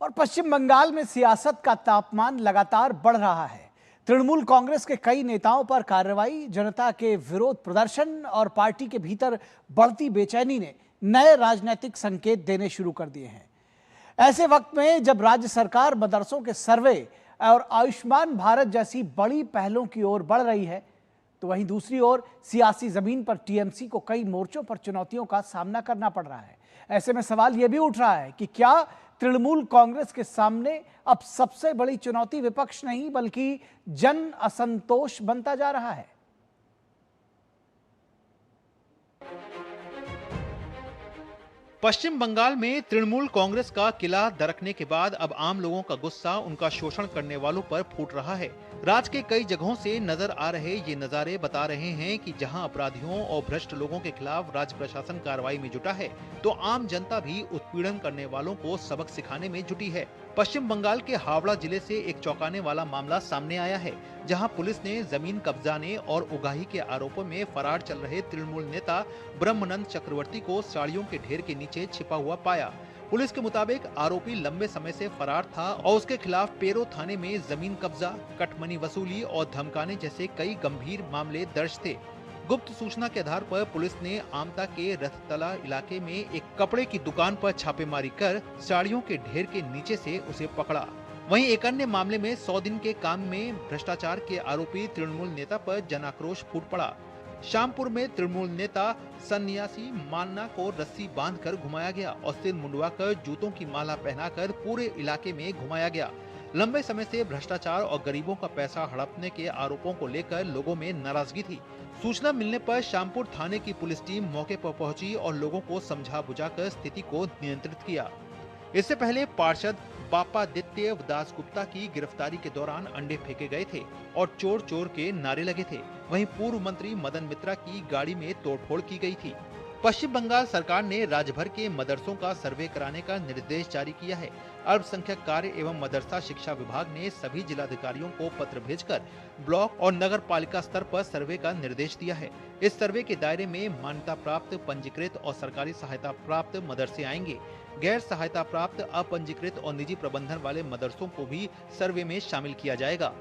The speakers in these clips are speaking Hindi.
और पश्चिम बंगाल में सियासत का तापमान लगातार बढ़ रहा है। तृणमूल कांग्रेस के कई नेताओं पर कार्रवाई, जनता के विरोध प्रदर्शन और पार्टी के भीतर बढ़ती बेचैनी ने नए राजनीतिक संकेत देने शुरू कर दिए हैं। ऐसे वक्त में जब राज्य सरकार मदरसों के सर्वे और आयुष्मान भारत जैसी बड़ी पहलों की ओर बढ़ रही है, तो वहीं दूसरी ओर सियासी जमीन पर टीएमसी को कई मोर्चों पर चुनौतियों का सामना करना पड़ रहा है। ऐसे में सवाल यह भी उठ रहा है कि क्या तृणमूल कांग्रेस के सामने अब सबसे बड़ी चुनौती विपक्ष नहीं बल्कि जन असंतोष बनता जा रहा है। पश्चिम बंगाल में तृणमूल कांग्रेस का किला दरकने के बाद अब आम लोगों का गुस्सा उनका शोषण करने वालों पर फूट रहा है। राज्य के कई जगहों से नजर आ रहे ये नजारे बता रहे हैं कि जहां अपराधियों और भ्रष्ट लोगों के खिलाफ राज्य प्रशासन कार्रवाई में जुटा है, तो आम जनता भी उत्पीड़न करने वालों को सबक सिखाने में जुटी है। पश्चिम बंगाल के हावड़ा जिले से एक चौंकाने वाला मामला सामने आया है, जहां पुलिस ने जमीन कब्जाने और उगाही के आरोपों में फरार चल रहे तृणमूल नेता ब्रह्मानंद चक्रवर्ती को साड़ियों के ढेर के नीचे छिपा हुआ पाया। पुलिस के मुताबिक आरोपी लंबे समय से फरार था और उसके खिलाफ पेरो थाने में जमीन कब्जा, कटमनी वसूली और धमकाने जैसे कई गंभीर मामले दर्ज थे। गुप्त सूचना के आधार पर पुलिस ने आमता के रथतला इलाके में एक कपड़े की दुकान पर छापेमारी कर साड़ियों के ढेर के नीचे से उसे पकड़ा। वहीं एक अन्य मामले में 100 दिन के काम में भ्रष्टाचार के आरोपी तृणमूल नेता पर जनाक्रोश फूट पड़ा। श्यामपुर में तृणमूल नेता सन्यासी मान्ना को रस्सी बांधकर घुमाया गया और सिर मुंडवाकर जूतों की माला पहनाकर पूरे इलाके में घुमाया गया। लंबे समय से भ्रष्टाचार और गरीबों का पैसा हड़पने के आरोपों को लेकर लोगों में नाराजगी थी। सूचना मिलने पर श्यामपुर थाने की पुलिस टीम मौके पर पहुंची और लोगों को समझा बुझाकर स्थिति को नियंत्रित किया। इससे पहले पार्षद बापादित्य दास गुप्ता की गिरफ्तारी के दौरान अंडे फेंके गए थे और चोर चोर के नारे लगे थे। वहीं पूर्व मंत्री मदन मित्रा की गाड़ी में तोड़फोड़ की गई थी। पश्चिम बंगाल सरकार ने राज्य भर के मदरसों का सर्वे कराने का निर्देश जारी किया है। अल्पसंख्यक कार्य एवं मदरसा शिक्षा विभाग ने सभी जिलाधिकारियों को पत्र भेजकर ब्लॉक और नगर पालिका स्तर पर सर्वे का निर्देश दिया है। इस सर्वे के दायरे में मान्यता प्राप्त, पंजीकृत और सरकारी सहायता प्राप्त मदरसे आएंगे। गैर सहायता प्राप्त, अपंजीकृत और निजी प्रबंधन वाले मदरसों को भी सर्वे में शामिल किया जाएगा।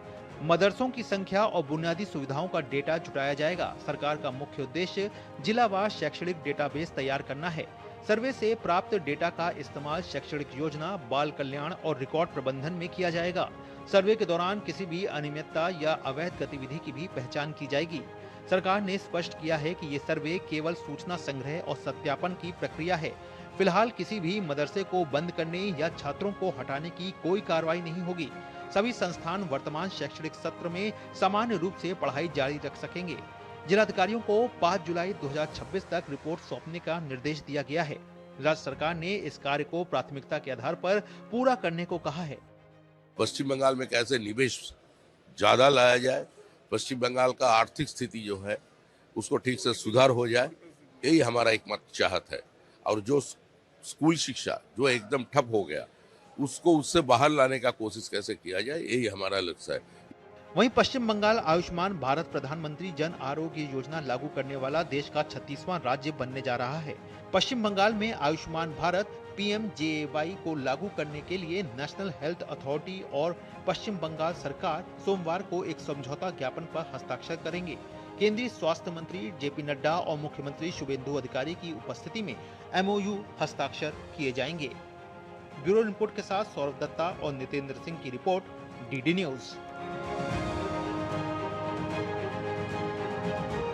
मदरसों की संख्या और बुनियादी सुविधाओं का डेटा जुटाया जाएगा। सरकार का मुख्य उद्देश्य जिलावार शैक्षणिक डेटाबेस तैयार करना है। सर्वे से प्राप्त डेटा का इस्तेमाल शैक्षणिक योजना, बाल कल्याण और रिकॉर्ड प्रबंधन में किया जाएगा। सर्वे के दौरान किसी भी अनियमितता या अवैध गतिविधि की भी पहचान की जाएगी। सरकार ने स्पष्ट किया है कि ये सर्वे केवल सूचना संग्रह और सत्यापन की प्रक्रिया है। फिलहाल किसी भी मदरसे को बंद करने या छात्रों को हटाने की कोई कार्रवाई नहीं होगी। सभी संस्थान वर्तमान शैक्षणिक सत्र में सामान्य रूप से पढ़ाई जारी रख सकेंगे। जिलाधिकारियों को 5 जुलाई 2026 तक रिपोर्ट सौंपने का निर्देश दिया गया है। राज्य सरकार ने इस कार्य को प्राथमिकता के आधार पर पूरा करने को कहा है। पश्चिम बंगाल में कैसे निवेश ज्यादा लाया जाए, पश्चिम बंगाल का आर्थिक स्थिति जो है उसको ठीक से सुधार हो जाए, यही हमारा एकमात्र चाहत है। और जो स्कूल शिक्षा जो एकदम ठप हो गया, उसको उससे बाहर लाने का कोशिश कैसे किया जाए, यही हमारा लक्ष्य है। वहीं पश्चिम बंगाल आयुष्मान भारत प्रधानमंत्री जन आरोग्य योजना लागू करने वाला देश का 36वां राज्य बनने जा रहा है। पश्चिम बंगाल में आयुष्मान भारत PMJAY को लागू करने के लिए नेशनल हेल्थ अथॉरिटी और पश्चिम बंगाल सरकार सोमवार को एक समझौता ज्ञापन पर हस्ताक्षर करेंगे। केंद्रीय स्वास्थ्य मंत्री JP नड्डा और मुख्यमंत्री शुभेंदु अधिकारी की उपस्थिति में MOU हस्ताक्षर किए जाएंगे। ब्यूरो रिपोर्ट के साथ सौरभ दत्ता और नितेंद्र सिंह की रिपोर्ट, DD न्यूज।